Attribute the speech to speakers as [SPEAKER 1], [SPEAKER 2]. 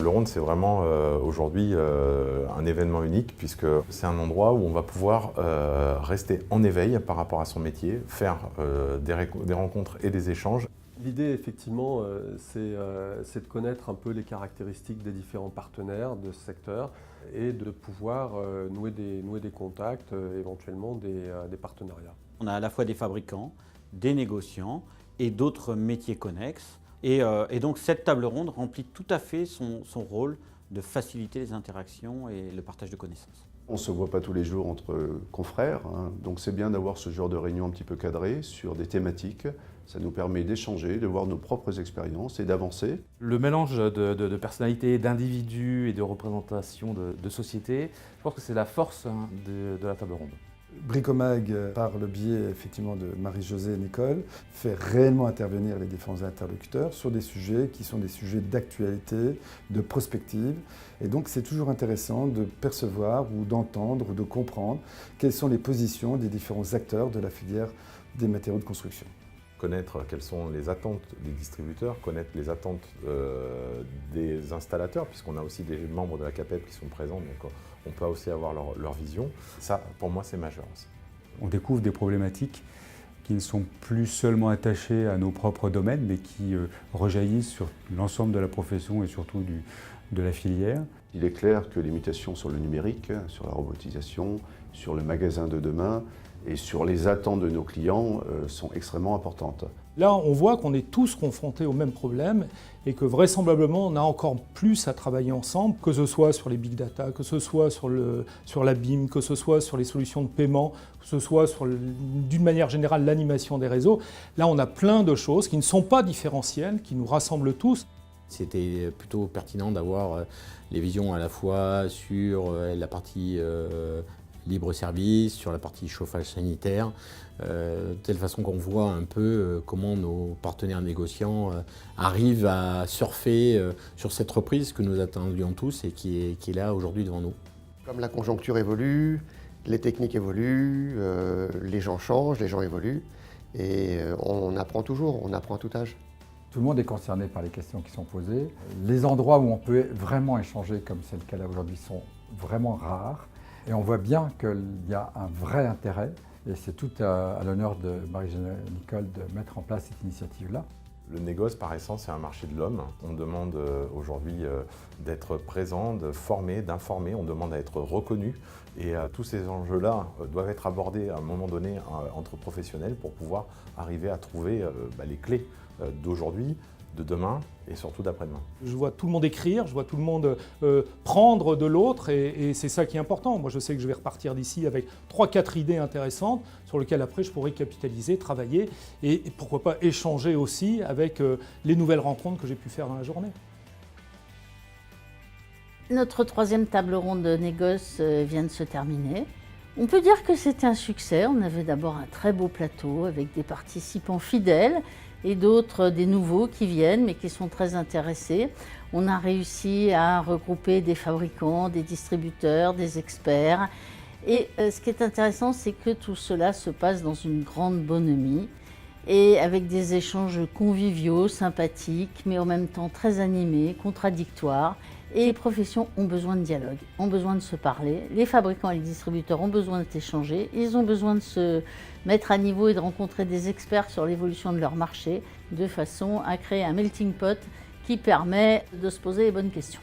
[SPEAKER 1] table ronde, c'est vraiment aujourd'hui un événement unique puisque c'est un endroit où on va pouvoir rester en éveil par rapport à son métier, faire des rencontres et des échanges.
[SPEAKER 2] L'idée, effectivement, c'est de connaître un peu les caractéristiques des différents partenaires de ce secteur et de pouvoir nouer des contacts, éventuellement des partenariats.
[SPEAKER 3] On a à la fois des fabricants, des négociants et d'autres métiers connexes. Et donc cette table ronde remplit tout à fait son rôle de faciliter les interactions et le partage de connaissances.
[SPEAKER 4] On ne se voit pas tous les jours entre confrères, hein, donc c'est bien d'avoir ce genre de réunion un petit peu cadrée sur des thématiques. Ça nous permet d'échanger, de voir nos propres expériences et d'avancer.
[SPEAKER 5] Le mélange de personnalités, d'individus et de représentations de sociétés, je pense que c'est la force de la table ronde.
[SPEAKER 6] Bricomag, par le biais effectivement de Marie-Josée et Nicole, fait réellement intervenir les différents interlocuteurs sur des sujets qui sont des sujets d'actualité, de prospective. Et donc c'est toujours intéressant de percevoir ou d'entendre ou de comprendre quelles sont les positions des différents acteurs de la filière des matériaux de construction.
[SPEAKER 1] Connaître quelles sont les attentes des distributeurs, connaître les attentes des installateurs, puisqu'on a aussi des membres de la CAPEB qui sont présents, donc on peut aussi avoir leur vision. Ça, pour moi, c'est majeur aussi.
[SPEAKER 7] On découvre des problématiques qui ne sont plus seulement attachées à nos propres domaines, mais qui rejaillissent sur l'ensemble de la profession et surtout de la filière.
[SPEAKER 4] Il est clair que les mutations sur le numérique, sur la robotisation, sur le magasin de demain, et sur les attentes de nos clients sont extrêmement importantes.
[SPEAKER 8] Là, on voit qu'on est tous confrontés au même problème et que vraisemblablement, on a encore plus à travailler ensemble, que ce soit sur les big data, que ce soit sur la BIM, que ce soit sur les solutions de paiement, que ce soit sur, d'une manière générale, l'animation des réseaux. Là, on a plein de choses qui ne sont pas différentielles, qui nous rassemblent tous.
[SPEAKER 9] C'était plutôt pertinent d'avoir les visions à la fois sur la partie libre-service, sur la partie chauffage sanitaire, de telle façon qu'on voit un peu comment nos partenaires négociants arrivent à surfer sur cette reprise que nous attendions tous et qui est là aujourd'hui devant nous.
[SPEAKER 10] Comme la conjoncture évolue, les techniques évoluent, les gens changent, les gens évoluent et on apprend toujours, on apprend à tout âge.
[SPEAKER 11] Tout le monde est concerné par les questions qui sont posées. Les endroits où on peut vraiment échanger, comme c'est le cas là aujourd'hui, sont vraiment rares. Et on voit bien qu'il y a un vrai intérêt, et c'est tout à l'honneur de Marie-Josée et Nicole de mettre en place cette initiative-là.
[SPEAKER 1] Le négoce, par essence, c'est un marché de l'homme. On demande aujourd'hui d'être présent, de former, d'informer, on demande à être reconnu. Et tous ces enjeux-là doivent être abordés à un moment donné entre professionnels pour pouvoir arriver à trouver les clés d'aujourd'hui, de demain et surtout d'après-demain.
[SPEAKER 8] Je vois tout le monde écrire, je vois tout le monde prendre de l'autre et c'est ça qui est important. Moi je sais que je vais repartir d'ici avec 3-4 idées intéressantes sur lesquelles après je pourrai capitaliser, travailler et pourquoi pas échanger aussi avec les nouvelles rencontres que j'ai pu faire dans la journée.
[SPEAKER 12] Notre troisième table ronde de négoce vient de se terminer. On peut dire que c'était un succès. On avait d'abord un très beau plateau avec des participants fidèles et d'autres, des nouveaux qui viennent mais qui sont très intéressés. On a réussi à regrouper des fabricants, des distributeurs, des experts. Et ce qui est intéressant, c'est que tout cela se passe dans une grande bonhomie et avec des échanges conviviaux, sympathiques, mais en même temps très animés, contradictoires. Et les professions ont besoin de dialogue, ont besoin de se parler. Les fabricants et les distributeurs ont besoin d'échanger. Ils ont besoin de se mettre à niveau et de rencontrer des experts sur l'évolution de leur marché, de façon à créer un melting pot qui permet de se poser les bonnes questions.